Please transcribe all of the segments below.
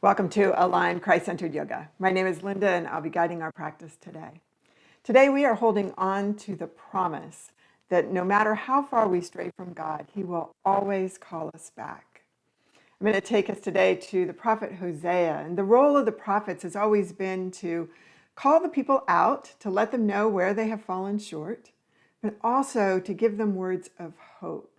Welcome to Aligned Christ-Centered Yoga. My name is Linda and I'll be guiding our practice today. Today we are holding on to the promise that no matter how far we stray from God, He will always call us back. I'm going to take us today to the prophet Hosea. And the role of the prophets has always been to call the people out, to let them know where they have fallen short, but also to give them words of hope.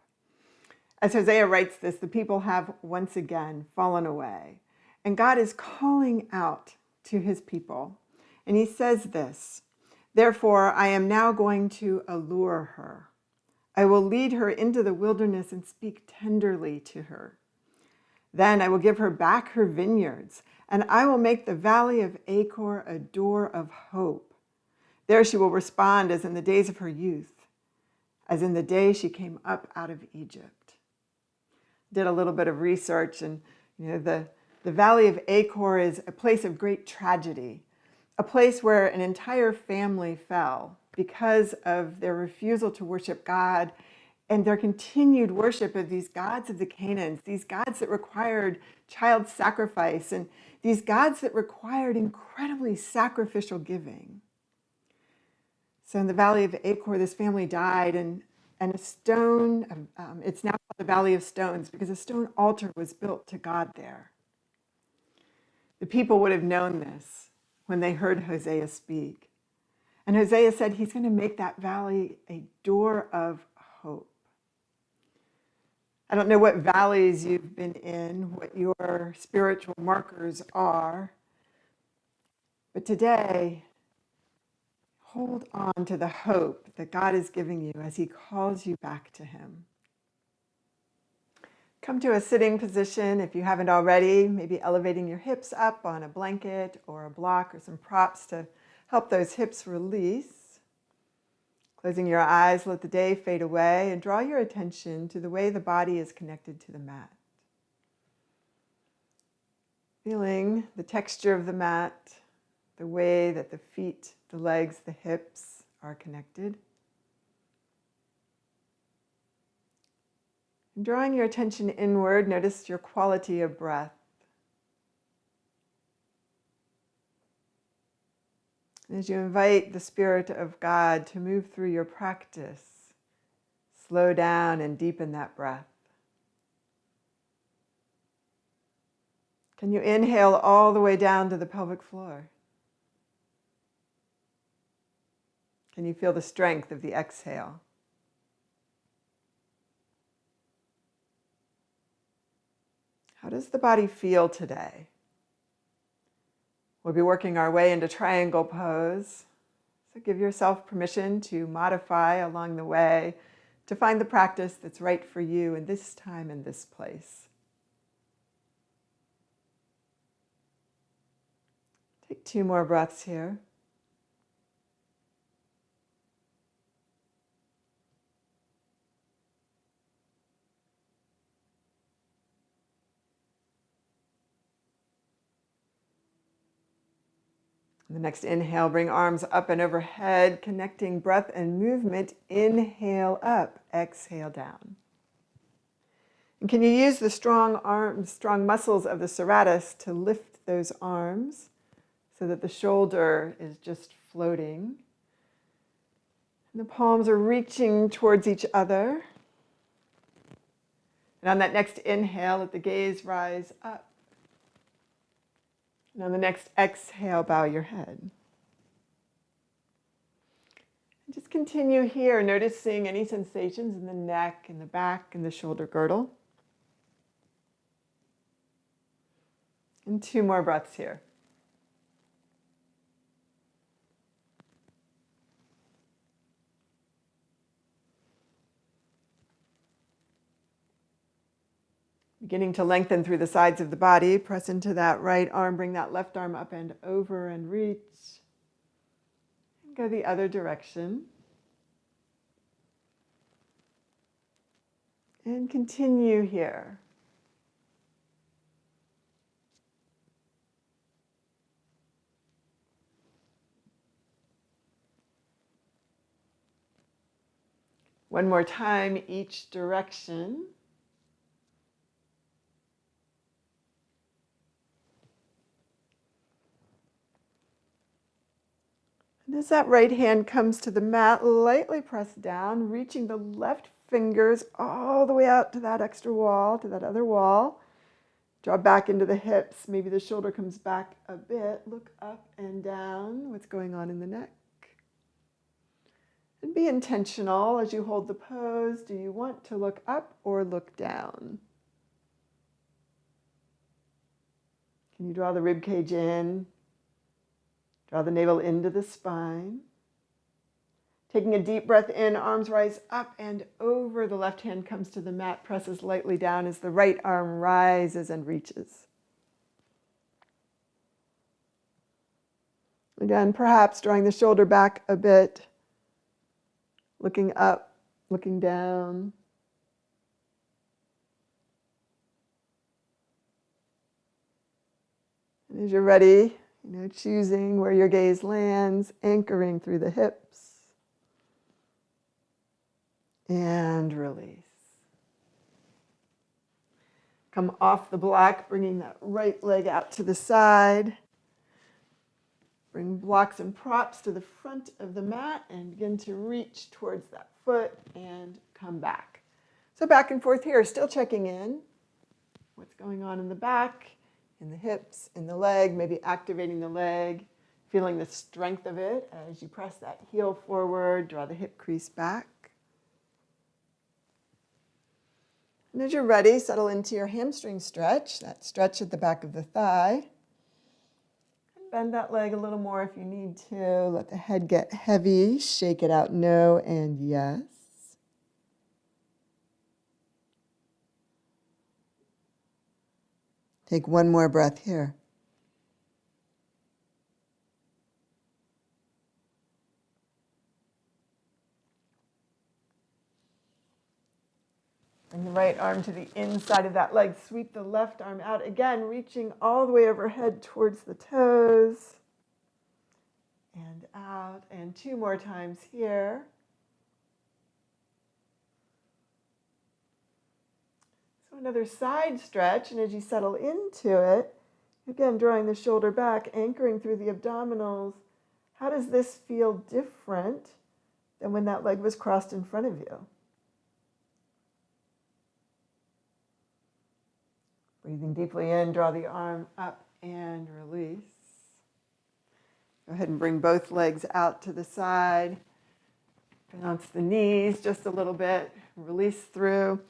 As Hosea writes this, the people have once again fallen away. And God is calling out to his people. And he says this, "Therefore, I am now going to allure her. I will lead her into the wilderness and speak tenderly to her. Then I will give her back her vineyards, and I will make the valley of Achor a door of hope. There she will respond as in the days of her youth, as in the day she came up out of Egypt." Did a little bit of research, and the Valley of Achor is a place of great tragedy, a place where an entire family fell because of their refusal to worship God and their continued worship of these gods of the Canaans, these gods that required child sacrifice and these gods that required incredibly sacrificial giving. So in the Valley of Achor, this family died, and a stone, it's now called the Valley of Stones because a stone altar was built to God there. The people would have known this when they heard Hosea speak. And Hosea said he's going to make that valley a door of hope. I don't know what valleys you've been in, what your spiritual markers are, but today, hold on to the hope that God is giving you as he calls you back to him. Come to a sitting position if you haven't already, maybe elevating your hips up on a blanket or a block or some props to help those hips release. Closing your eyes, let the day fade away and draw your attention to the way the body is connected to the mat. Feeling the texture of the mat, the way that the feet, the legs, the hips are connected. And drawing your attention inward, notice your quality of breath. And as you invite the Spirit of God to move through your practice, slow down and deepen that breath. Can you inhale all the way down to the pelvic floor? Can you feel the strength of the exhale? How does the body feel today? We'll be working our way into triangle pose. So give yourself permission to modify along the way to find the practice that's right for you in this time and this place. Take 2 more breaths here. The next inhale, bring arms up and overhead, connecting breath and movement. Inhale up, exhale down. And can you use the strong arms, strong muscles of the serratus to lift those arms so that the shoulder is just floating? And the palms are reaching towards each other. And on that next inhale, let the gaze rise up. And on the next exhale, bow your head. And just continue here, noticing any sensations in the neck, in the back, and the shoulder girdle. And 2 more breaths here. Beginning to lengthen through the sides of the body, press into that right arm, bring that left arm up and over and reach. And go the other direction. And continue here. One more time, each direction. And as that right hand comes to the mat, lightly press down, reaching the left fingers all the way out to that extra wall, to that other wall. Draw back into the hips. Maybe the shoulder comes back a bit. Look up and down. What's going on in the neck? And be intentional as you hold the pose. Do you want to look up or look down? Can you draw the rib cage in? Draw the navel into the spine. Taking a deep breath in, arms rise up and over. The left hand comes to the mat, presses lightly down as the right arm rises and reaches. Again, perhaps drawing the shoulder back a bit, looking up, looking down. And as you're ready, choosing where your gaze lands, anchoring through the hips. And release. Come off the block, bringing that right leg out to the side. Bring blocks and props to the front of the mat and begin to reach towards that foot and come back. So back and forth here, still checking in. What's going on in the back, in the hips, in the leg, maybe activating the leg, feeling the strength of it as you press that heel forward, draw the hip crease back. And as you're ready, settle into your hamstring stretch, that stretch at the back of the thigh. And bend that leg a little more if you need to. Let the head get heavy. Shake it out, no and yes. Take one more breath here. Bring the right arm to the inside of that leg. Sweep the left arm out. Again, reaching all the way overhead towards the toes. And out. And two more times here. So another side stretch. And as you settle into it, again, drawing the shoulder back, anchoring through the abdominals. How does this feel different than when that leg was crossed in front of you? Breathing deeply in, draw the arm up and release. Go ahead and bring both legs out to the side. Bounce the knees just a little bit. Release through.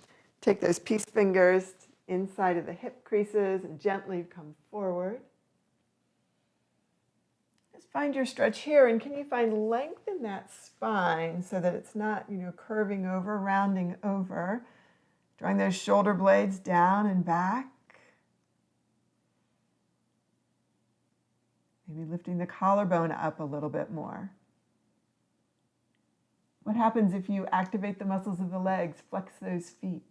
Take those peace fingers inside of the hip creases and gently come forward. Just find your stretch here, and can you find length in that spine so that it's not, curving over, rounding over. Drawing those shoulder blades down and back. Maybe lifting the collarbone up a little bit more. What happens if you activate the muscles of the legs, flex those feet?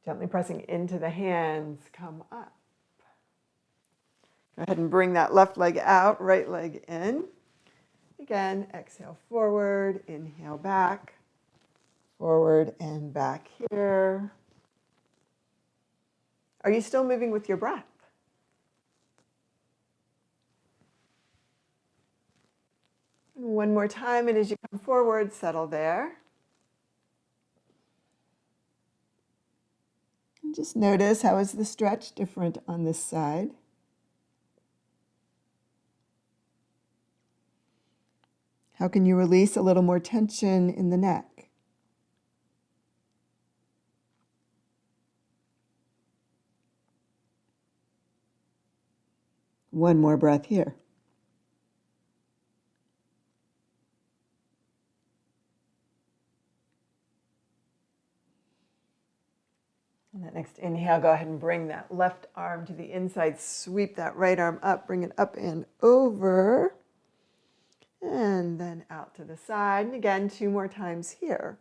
Gently pressing into the hands, come up. Go ahead and bring that left leg out, right leg in. Again, exhale forward, inhale back, forward and back here. Are you still moving with your breath? And one more time, and as you come forward, settle there. And just notice, how is the stretch different on this side? How can you release a little more tension in the neck? One more breath here. And that next inhale, go ahead and bring that left arm to the inside. Sweep that right arm up, bring it up and over. And then out to the side. And again, two more times here.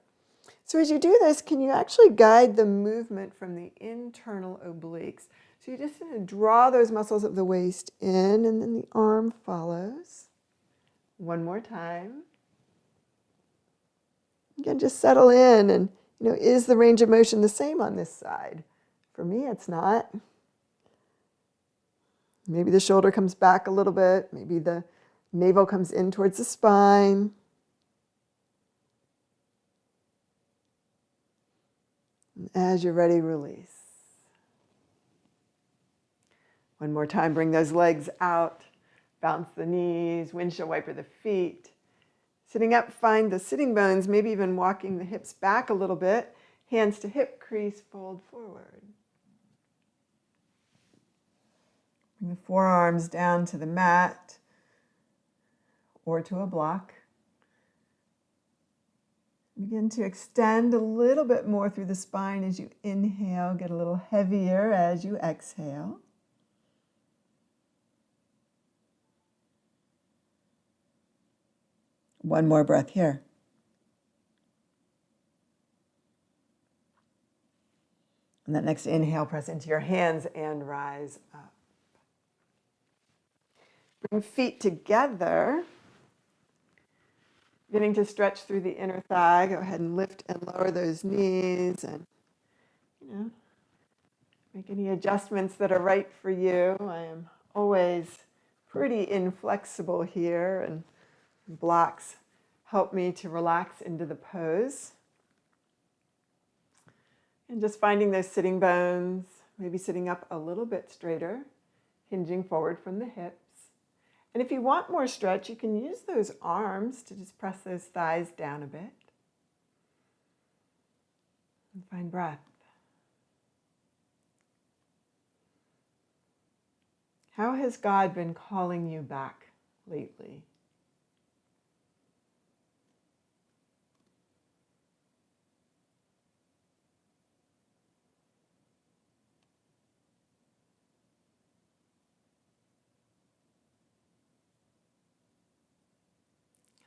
So as you do this, can you actually guide the movement from the internal obliques? So you just draw those muscles of the waist in, and then the arm follows. One more time. Again, just settle in, and is the range of motion the same on this side? For me, it's not. Maybe the shoulder comes back a little bit. Maybe the navel comes in towards the spine. And as you're ready, release. One more time, bring those legs out. Bounce the knees, windshield wiper the feet. Sitting up, find the sitting bones, maybe even walking the hips back a little bit. Hands to hip crease, fold forward. Bring the forearms down to the mat or to a block. Begin to extend a little bit more through the spine as you inhale. Get a little heavier as you exhale. One more breath here. And that next inhale, press into your hands and rise up. Bring feet together. Beginning to stretch through the inner thigh. Go ahead and lift and lower those knees and, make any adjustments that are right for you. I am always pretty inflexible here, and blocks help me to relax into the pose. And just finding those sitting bones, maybe sitting up a little bit straighter, hinging forward from the hips. And if you want more stretch, you can use those arms to just press those thighs down a bit. And find breath. How has God been calling you back lately?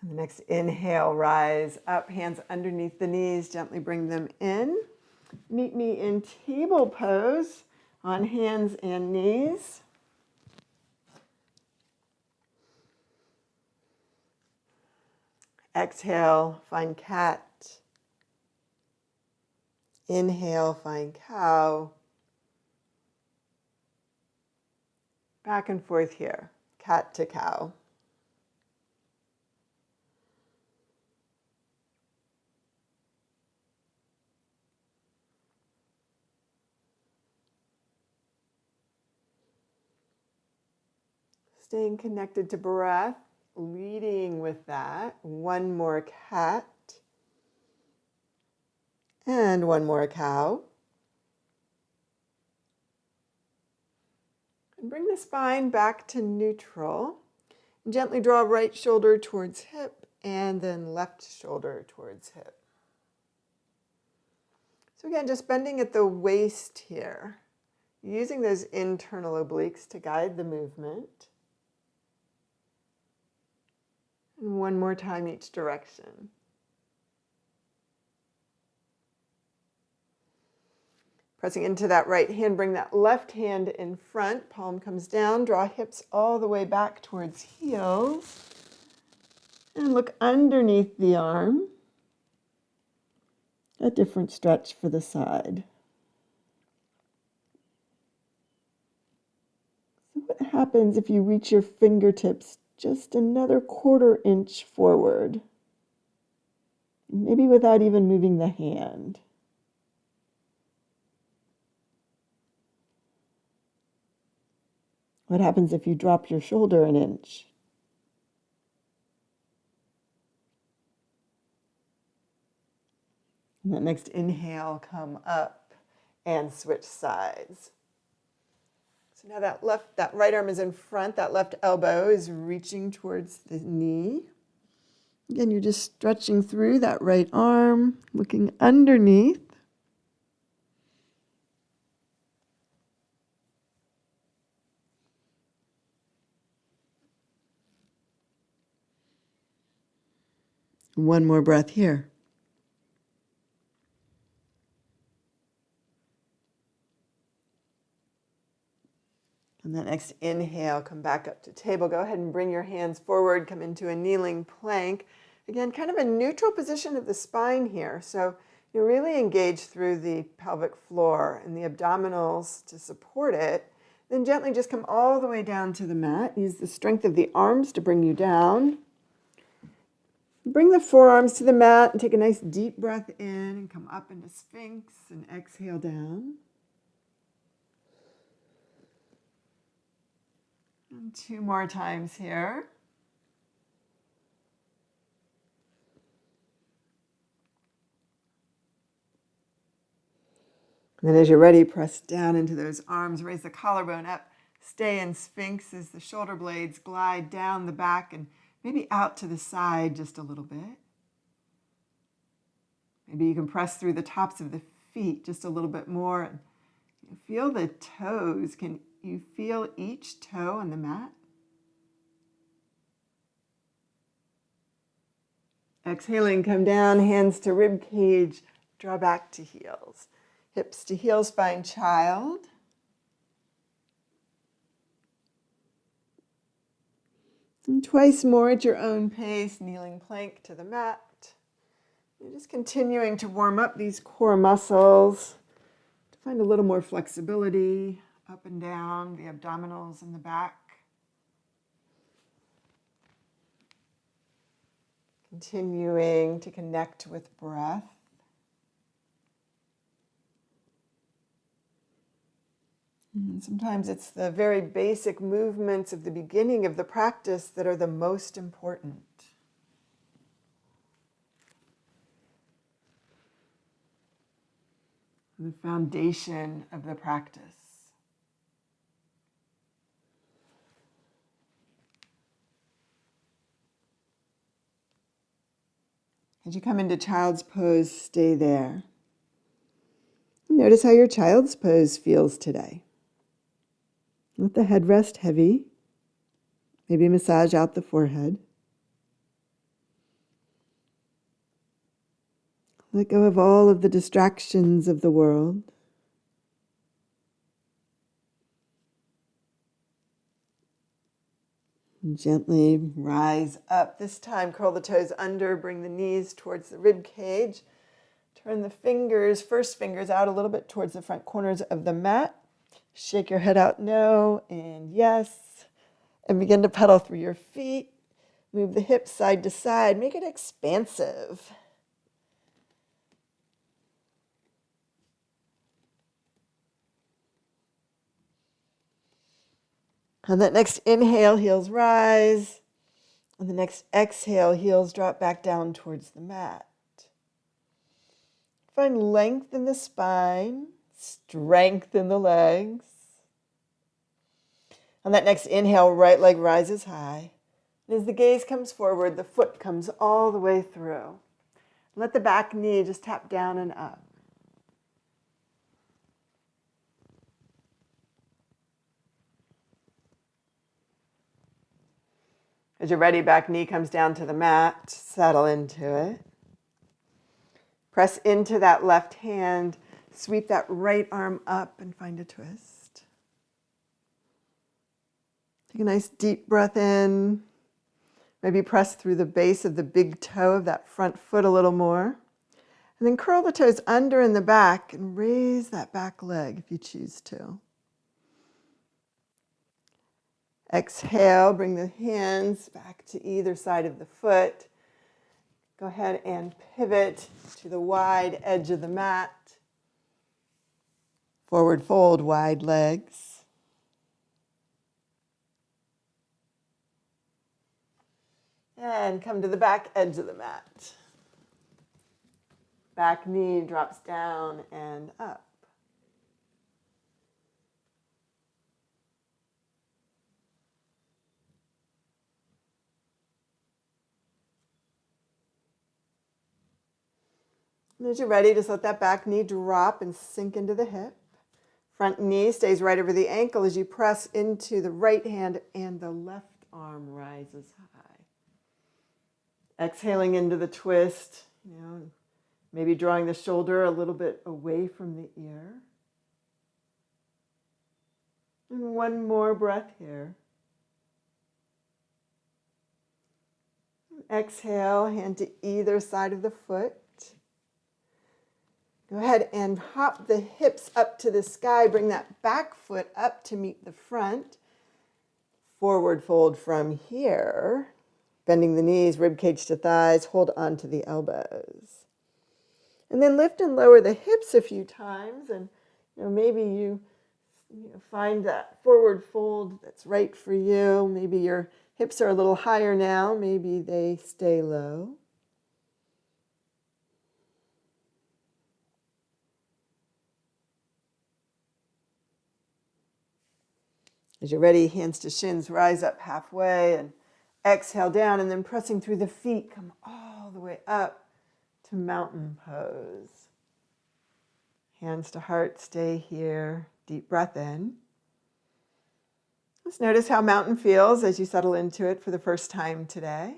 And the next inhale, rise up, hands underneath the knees, gently bring them in. Meet me in table pose on hands and knees. Exhale, find cat. Inhale, find cow. Back and forth here, cat to cow. Staying connected to breath, leading with that. One more cat. And one more cow. And bring the spine back to neutral. And gently draw right shoulder towards hip and then left shoulder towards hip. So again, just bending at the waist here. Using those internal obliques to guide the movement. And one more time each direction. Pressing into that right hand, bring that left hand in front. Palm comes down, draw hips all the way back towards heels. And look underneath the arm. A different stretch for the side. So what happens if you reach your fingertips just another 1/4 inch forward? Maybe without even moving the hand. What happens if you drop your shoulder an inch? And that next inhale, come up and switch sides. So now that right arm is in front, that left elbow is reaching towards the knee. Again, you're just stretching through that right arm, looking underneath. One more breath here. And that next inhale, come back up to table. Go ahead and bring your hands forward, come into a kneeling plank. Again, kind of a neutral position of the spine here. So you really engage through the pelvic floor and the abdominals to support it. Then gently just come all the way down to the mat. Use the strength of the arms to bring you down. Bring the forearms to the mat and take a nice deep breath in and come up into Sphinx and exhale down. And 2 more times here. And then as you're ready, press down into those arms, raise the collarbone up, stay in Sphinx as the shoulder blades glide down the back and maybe out to the side just a little bit. Maybe you can press through the tops of the feet just a little bit more. And feel the toes. Can you feel each toe on the mat? Exhaling, come down, hands to rib cage, draw back to heels. Hips to heels, spine child. And twice more at your own pace, kneeling plank to the mat. You're just continuing to warm up these core muscles to find a little more flexibility up and down, the abdominals and the back. Continuing to connect with breath. And sometimes it's the very basic movements of the beginning of the practice that are the most important. The foundation of the practice. As you come into child's pose, stay there. Notice how your child's pose feels today. Let the head rest heavy. Maybe massage out the forehead. Let go of all of the distractions of the world. And gently rise up. This time, curl the toes under, bring the knees towards the rib cage. Turn the fingers, first fingers out a little bit towards the front corners of the mat. Shake your head out no and yes. And begin to pedal through your feet. Move the hips side to side. Make it expansive. On that next inhale, heels rise. On the next exhale, heels drop back down towards the mat. Find length in the spine, strength in the legs. On that next inhale, right leg rises high. And as the gaze comes forward, the foot comes all the way through. Let the back knee just tap down and up. As you're ready, back knee comes down to the mat. Settle into it. Press into that left hand. Sweep that right arm up and find a twist. Take a nice deep breath in. Maybe press through the base of the big toe of that front foot a little more. And then curl the toes under in the back and raise that back leg if you choose to. Exhale, bring the hands back to either side of the foot. Go ahead and pivot to the wide edge of the mat. Forward fold, wide legs. And come to the back edge of the mat. Back knee drops down and up. And as you're ready, just let that back knee drop and sink into the hip. Front knee stays right over the ankle as you press into the right hand and the left arm rises high. Exhaling into the twist, maybe drawing the shoulder a little bit away from the ear. And one more breath here. Exhale, hand to either side of the foot. Go ahead and hop the hips up to the sky. Bring that back foot up to meet the front. Forward fold from here. Bending the knees, rib cage to thighs. Hold on to the elbows. And then lift and lower the hips a few times. And maybe you find that forward fold that's right for you. Maybe your hips are a little higher now. Maybe they stay low. As you're ready, hands to shins, rise up halfway and exhale down, and then pressing through the feet, come all the way up to mountain pose. Hands to heart, stay here. Deep breath in. Just notice how mountain feels as you settle into it for the first time today.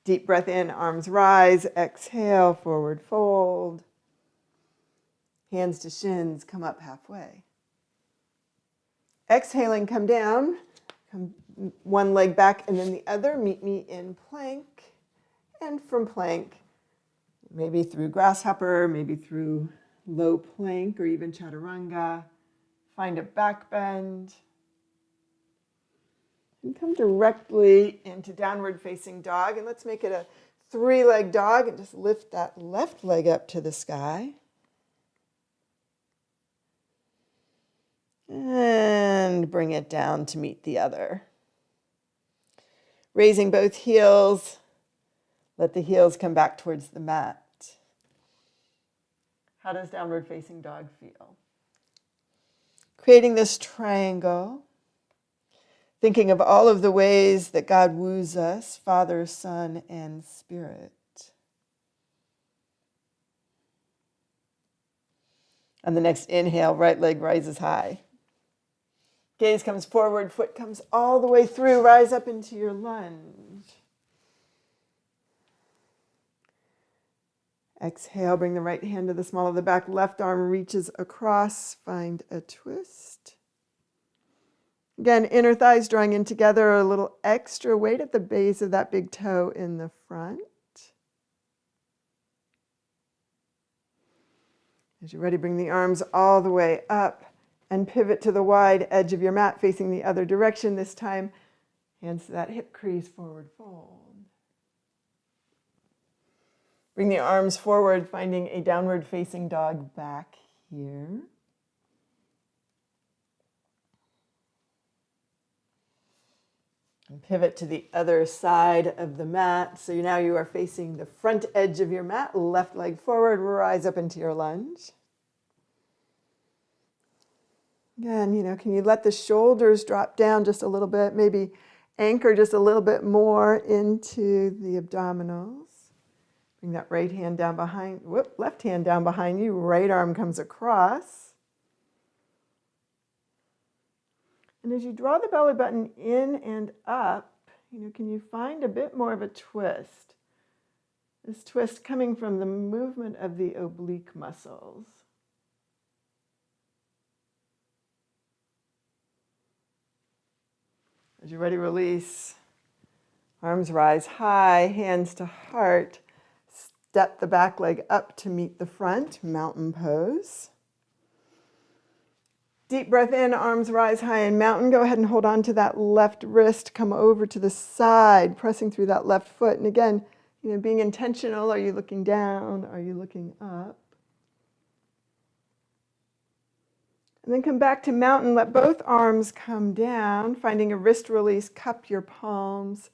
Deep breath in, arms rise, exhale, forward fold. Hands to shins, come up halfway. Exhaling, come down, come one leg back and then the other. Meet me in plank. And from plank, maybe through grasshopper, maybe through low plank or even chaturanga. Find a back bend. And come directly into downward facing dog. And let's make it a 3-leg dog and just lift that left leg up to the sky. And bring it down to meet the other. Raising both heels, let the heels come back towards the mat. How does downward facing dog feel? Creating this triangle, thinking of all of the ways that God woos us, Father, Son, and Spirit. On the next inhale, right leg rises high. Gaze comes forward, foot comes all the way through. Rise up into your lunge. Exhale, bring the right hand to the small of the back. Left arm reaches across. Find a twist. Again, inner thighs drawing in together. A little extra weight at the base of that big toe in the front. As you're ready, bring the arms all the way up. And pivot to the wide edge of your mat facing the other direction. This time, hands to that hip crease, forward fold. Bring the arms forward, finding a downward facing dog back here. And pivot to the other side of the mat. So now you are facing the front edge of your mat, left leg forward, rise up into your lunge. Again, can you let the shoulders drop down just a little bit? Maybe anchor just a little bit more into the abdominals. Bring that right hand down behind, left hand down behind you. Right arm comes across. And as you draw the belly button in and up, can you find a bit more of a twist? This twist coming from the movement of the oblique muscles. As you're ready, release. Arms rise high, hands to heart. Step the back leg up to meet the front, mountain pose. Deep breath in, arms rise high in mountain. Go ahead and hold on to that left wrist. Come over to the side, pressing through that left foot. And again, being intentional. Are you looking down? Are you looking up? And then come back to mountain. Let both arms come down, finding a wrist release. Cup your palms.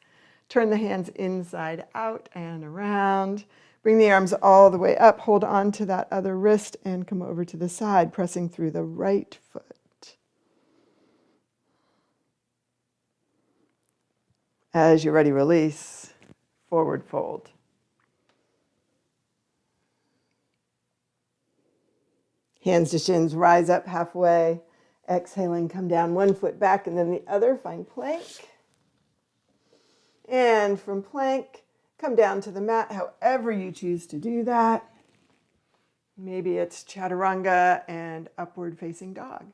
Turn the hands inside out and around. Bring the arms all the way up. Hold on to that other wrist and come over to the side, pressing through the right foot. As you're ready, release. Forward fold. Hands to shins, rise up halfway. Exhaling, come down one foot back and then the other. Find plank. And from plank, come down to the mat, however you choose to do that. Maybe it's chaturanga and upward facing dog.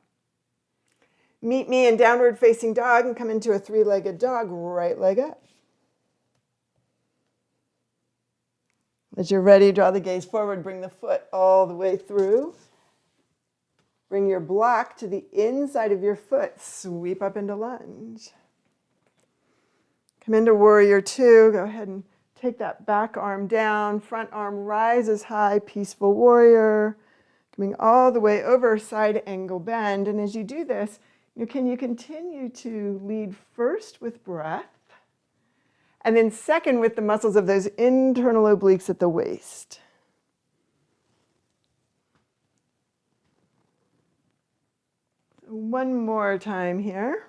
Meet me in downward facing dog and come into a 3-legged dog, right leg up. As you're ready, draw the gaze forward, bring the foot all the way through. Bring your block to the inside of your foot. Sweep up into lunge. Come into warrior two. Go ahead and take that back arm down. Front arm rises high, peaceful warrior. Coming all the way over, side angle bend. And as you do this, you continue to lead first with breath, and then second with the muscles of those internal obliques at the waist. So one more time here.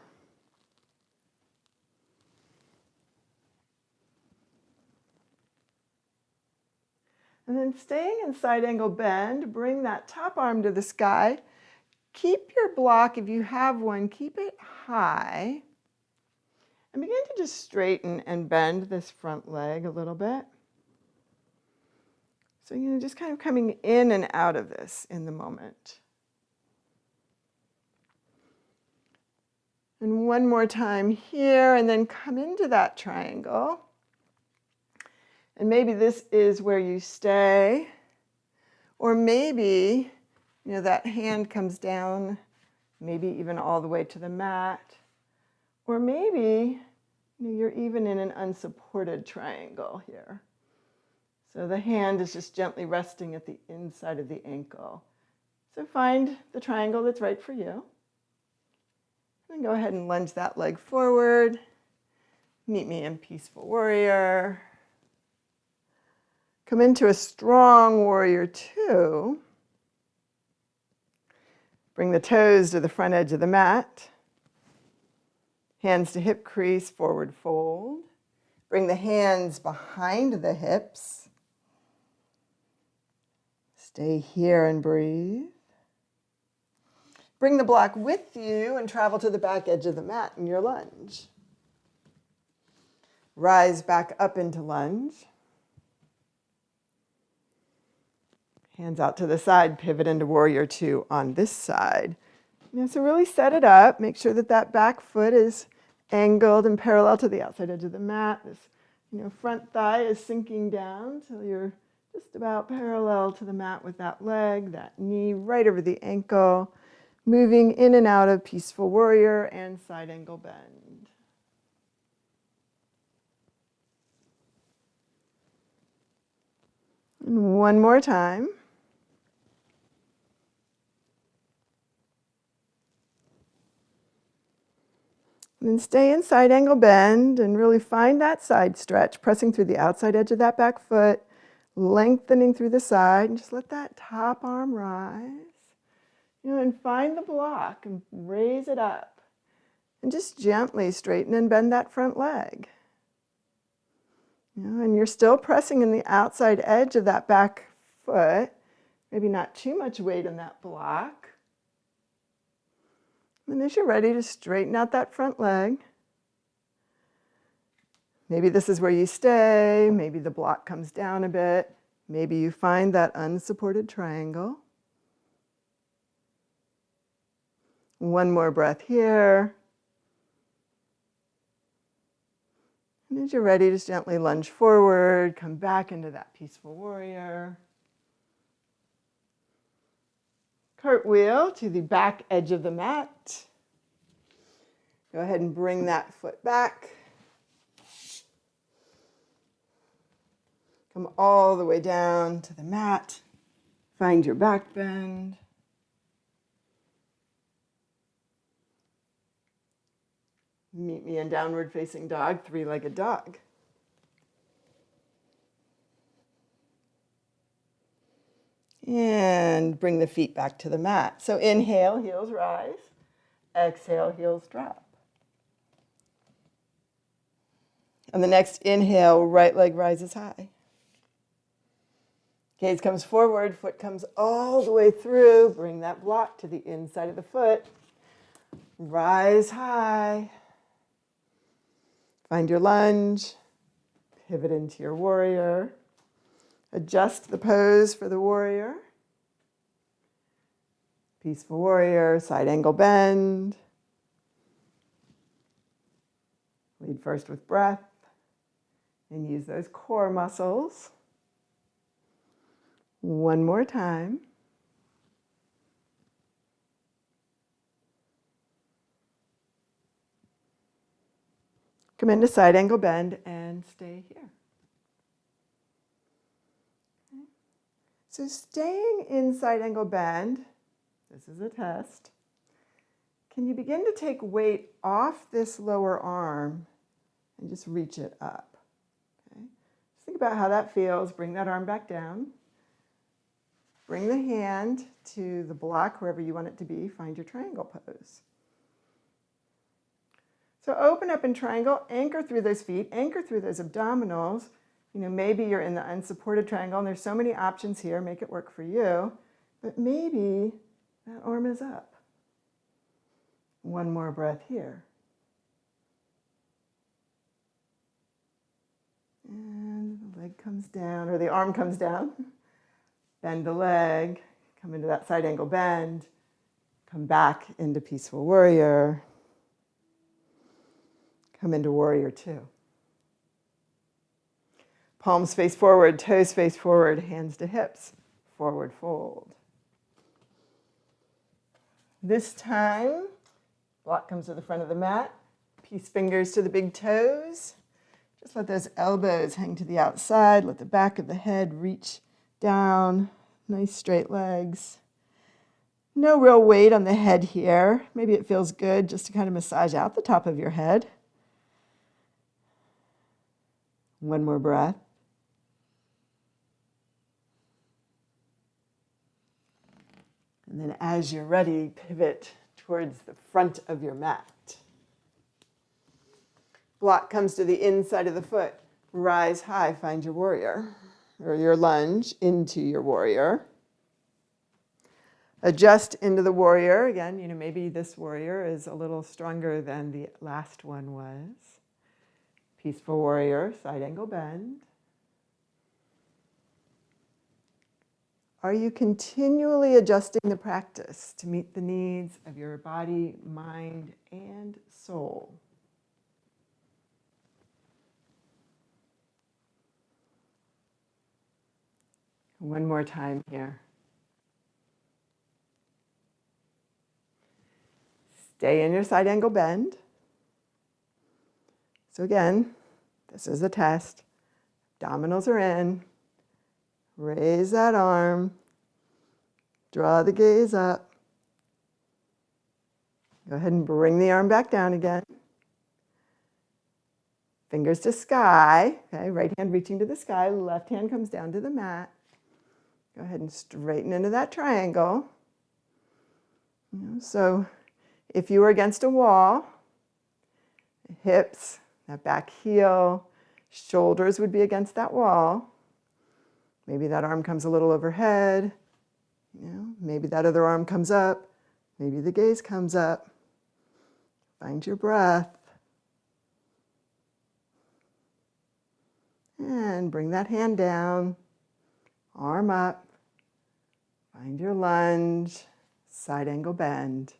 And then staying in side angle bend, bring that top arm to the sky. Keep your block, if you have one, keep it high. And begin to just straighten and bend this front leg a little bit. So just kind of coming in and out of this in the moment. And one more time here, and then come into that triangle. And maybe this is where you stay. Or maybe, that hand comes down, maybe even all the way to the mat. Or maybe, you're even in an unsupported triangle here. So the hand is just gently resting at the inside of the ankle. So find the triangle that's right for you. And go ahead and lunge that leg forward. Meet me in peaceful warrior. Come into a strong warrior two. Bring the toes to the front edge of the mat. Hands to hip crease, forward fold. Bring the hands behind the hips. Stay here and breathe. Bring the block with you and travel to the back edge of the mat in your lunge. Rise back up into lunge. Hands out to the side, pivot into warrior two on this side. So really set it up. Make sure that back foot is angled and parallel to the outside edge of the mat. This front thigh is sinking down till you're just about parallel to the mat with that leg, that knee right over the ankle, moving in and out of peaceful warrior and side angle bend. And one more time. And then stay in side angle bend and really find that side stretch, pressing through the outside edge of that back foot, lengthening through the side, and just let that top arm rise. And find the block and raise it up. And just gently straighten and bend that front leg. And you're still pressing in the outside edge of that back foot. Maybe not too much weight in that block. And as you're ready to straighten out that front leg, maybe this is where you stay, maybe the block comes down a bit, maybe you find that unsupported triangle. One more breath here. And as you're ready, just gently lunge forward, come back into that peaceful warrior. Cartwheel to the back edge of the mat. Go ahead and bring that foot back. Come all the way down to the mat. Find your back bend. Meet me in downward facing dog, three-legged dog. And bring the feet back to the mat. So inhale, heels rise. Exhale, heels drop. On the next inhale, right leg rises high. Gaze comes forward, foot comes all the way through. Bring that block to the inside of the foot. Rise high. Find your lunge. Pivot into your warrior. Adjust the pose for the warrior. Peaceful warrior, side angle bend. Lead first with breath and use those core muscles. One more time. Come into side angle bend and stay here. Okay. So staying in side angle bend, this is a test. Can you begin to take weight off this lower arm and just reach it up? Okay. Just think about how that feels. Bring that arm back down. Bring the hand to the block wherever you want it to be. Find your triangle pose. So open up in triangle, anchor through those feet, anchor through those abdominals. You know, maybe you're in the unsupported triangle and there's so many options here, make it work for you, but maybe that arm is up. One more breath here. And the leg comes down, or the arm comes down. Bend the leg, come into that side angle bend, come back into peaceful warrior. Come into warrior two. Palms face forward, toes face forward, hands to hips, forward fold. This time, block comes to the front of the mat, peace fingers to the big toes. Just let those elbows hang to the outside, let the back of the head reach down, nice straight legs. No real weight on the head here. Maybe it feels good just to kind of massage out the top of your head. One more breath. And then as you're ready, pivot towards the front of your mat. Block comes to the inside of the foot. Rise high, find your warrior, or your lunge into your warrior. Adjust into the warrior. Again, you know, maybe this warrior is a little stronger than the last one was. Peaceful warrior, side angle bend. Are you continually adjusting the practice to meet the needs of your body, mind, and soul? One more time here. Stay in your side angle bend. So again, this is a test. Abdominals are in. Raise that arm. Draw the gaze up. Go ahead and bring the arm back down again. Fingers to sky. Okay, right hand reaching to the sky. Left hand comes down to the mat. Go ahead and straighten into that triangle. So if you were against a wall, hips, that back heel, shoulders would be against that wall. Maybe that arm comes a little overhead. Maybe that other arm comes up. Maybe the gaze comes up. Find your breath. And bring that hand down. Arm up. Find your lunge. Side angle bend.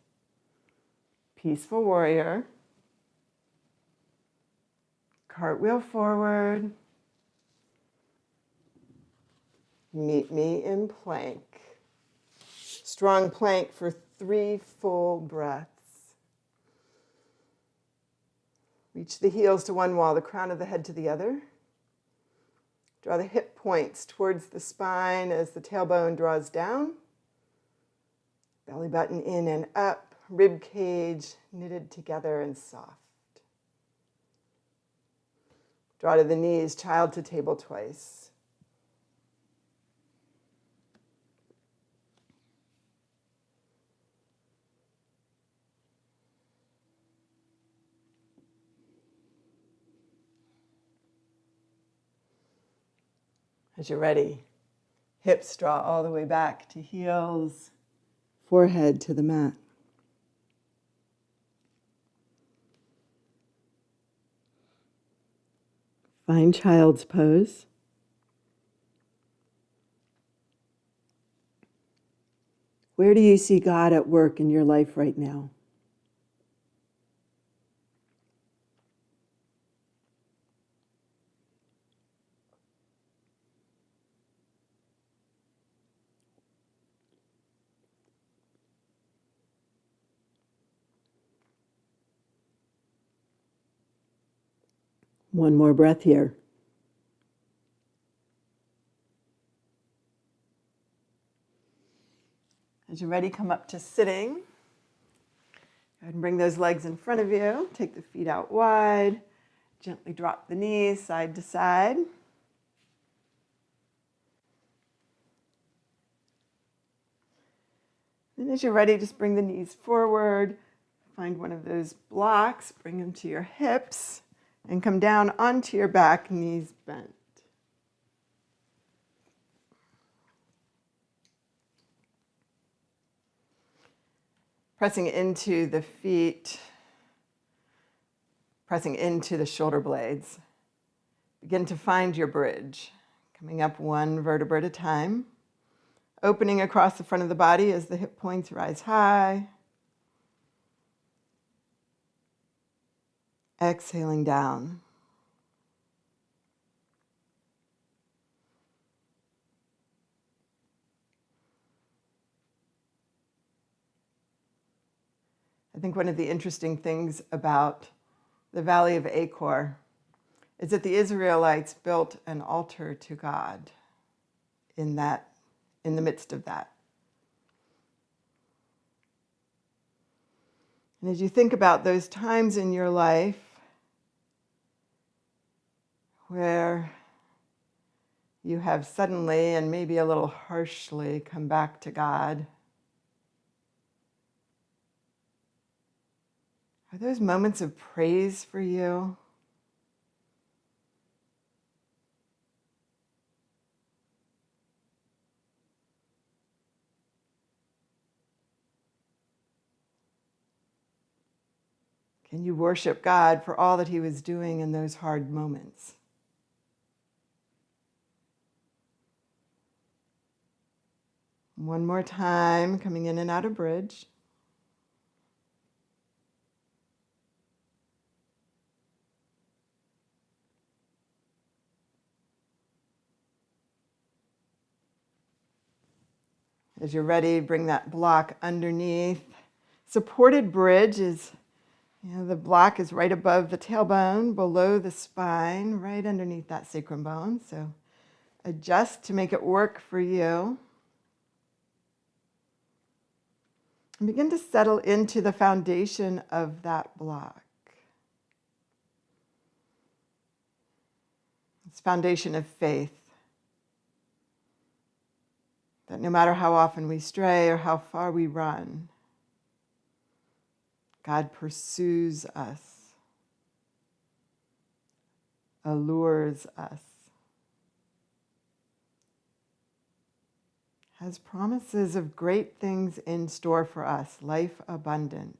Peaceful warrior. Cartwheel forward. Meet me in plank. Strong plank for 3 full breaths. Reach the heels to one wall, the crown of the head to the other. Draw the hip points towards the spine as the tailbone draws down. Belly button in and up, rib cage knitted together and soft. Draw to the knees, child to table twice. As you're ready, hips draw all the way back to heels, forehead to the mat. Find child's pose. Where do you see God at work in your life right now? One more breath here. As you're ready, come up to sitting. Go ahead and bring those legs in front of you. Take the feet out wide. Gently drop the knees side to side. And as you're ready, just bring the knees forward. Find one of those blocks, bring them to your hips, and come down onto your back, knees bent. Pressing into the feet, pressing into the shoulder blades. Begin to find your bridge, coming up one vertebra at a time, opening across the front of the body as the hip points rise high. Exhaling down. I think one of the interesting things about the Valley of Achor is that the Israelites built an altar to God in the midst of that. And as you think about those times in your life where you have suddenly and maybe a little harshly come back to God, are those moments of praise for you? Can you worship God for all that He was doing in those hard moments? One more time, coming in and out of bridge. As you're ready, bring that block underneath. Supported bridge is, the block is right above the tailbone, below the spine, right underneath that sacrum bone. So adjust to make it work for you. And begin to settle into the foundation of that block. It's foundation of faith. That no matter how often we stray or how far we run, God pursues us, allures us, has promises of great things in store for us, life abundant.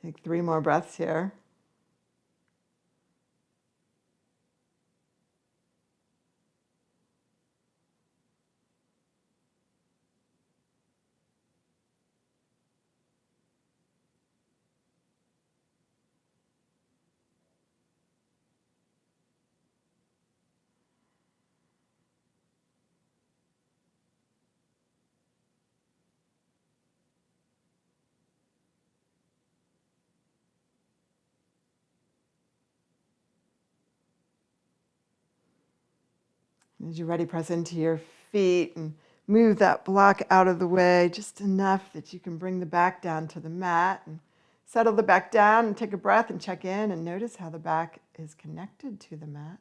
Take 3 more breaths here. As you're ready, press into your feet and move that block out of the way just enough that you can bring the back down to the mat and settle the back down and take a breath and check in and notice how the back is connected to the mat.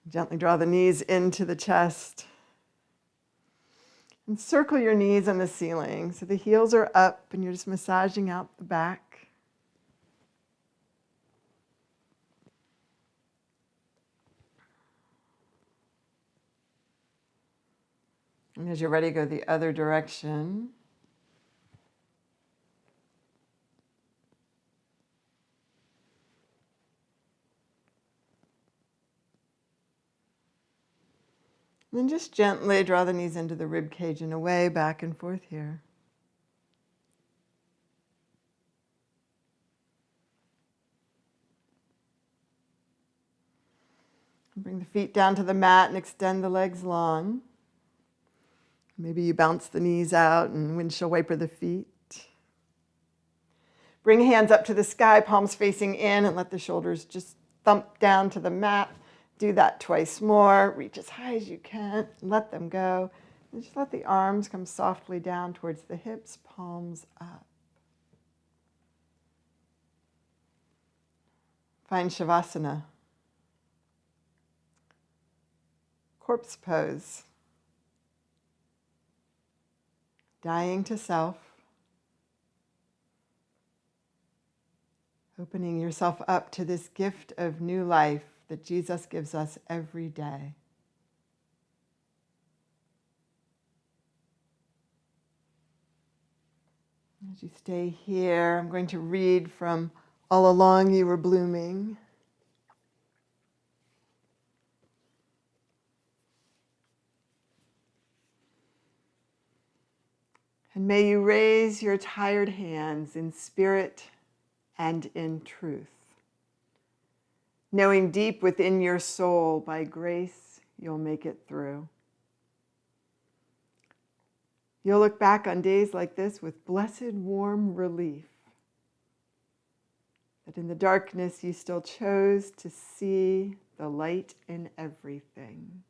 Gently draw the knees into the chest and circle your knees on the ceiling so the heels are up and you're just massaging out the back. And as you're ready, go the other direction. And then just gently draw the knees into the rib cage and away, back and forth here. Bring the feet down to the mat and extend the legs long. Maybe you bounce the knees out and windshield wiper the feet. Bring hands up to the sky, palms facing in, and let the shoulders just thump down to the mat. Do that twice more. Reach as high as you can. Let them go. And just let the arms come softly down towards the hips, palms up. Find Shavasana. Corpse pose. Dying to self. Opening yourself up to this gift of new life that Jesus gives us every day. As you stay here, I'm going to read from All Along You Were Blooming. And may you raise your tired hands in spirit and in truth, knowing deep within your soul, by grace, you'll make it through. You'll look back on days like this with blessed warm relief that in the darkness you still chose to see the light in everything.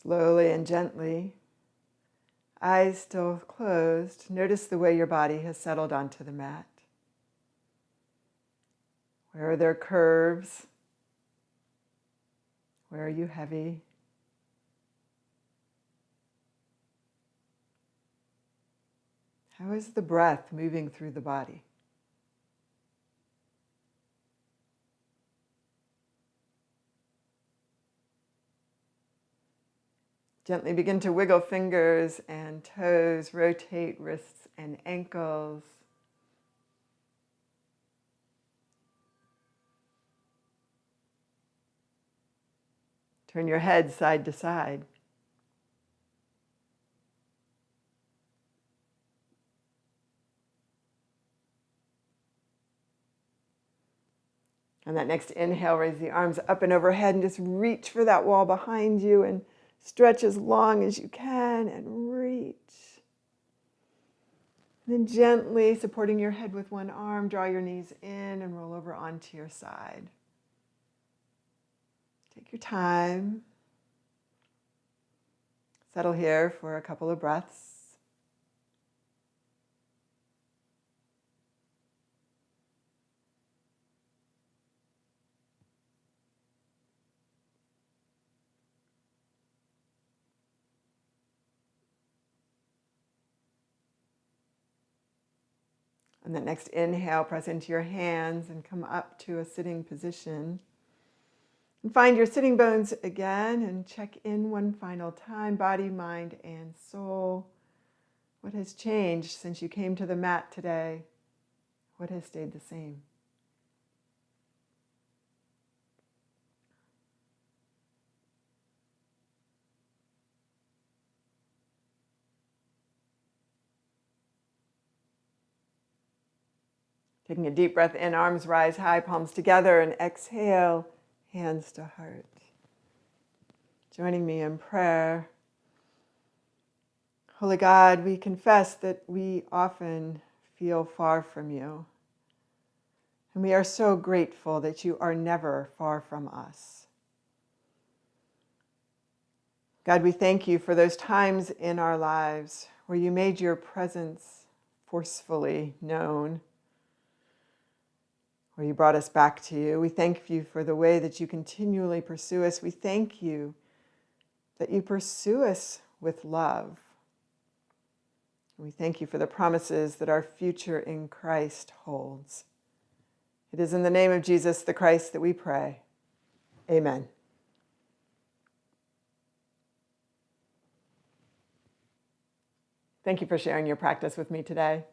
Slowly and gently, eyes still closed, notice the way your body has settled onto the mat. Where are there curves? Where are you heavy? How is the breath moving through the body? Gently begin to wiggle fingers and toes, rotate wrists and ankles. Turn your head side to side. On that next inhale, raise the arms up and overhead and just reach for that wall behind you and stretch as long as you can and reach. And then gently supporting your head with one arm, draw your knees in and roll over onto your side. Take your time. Settle here for a couple of breaths. On that next inhale, press into your hands and come up to a sitting position. And find your sitting bones again and check in one final time, body, mind, and soul. What has changed since you came to the mat today? What has stayed the same? Taking a deep breath in, arms rise high, palms together, and exhale, hands to heart. Joining me in prayer. Holy God, we confess that we often feel far from you. And we are so grateful that you are never far from us. God, we thank you for those times in our lives where you made your presence forcefully known, where you brought us back to you. We thank you for the way that you continually pursue us. We thank you that you pursue us with love. We thank you for the promises that our future in Christ holds. It is in the name of Jesus the Christ that we pray. Amen. Thank you for sharing your practice with me today.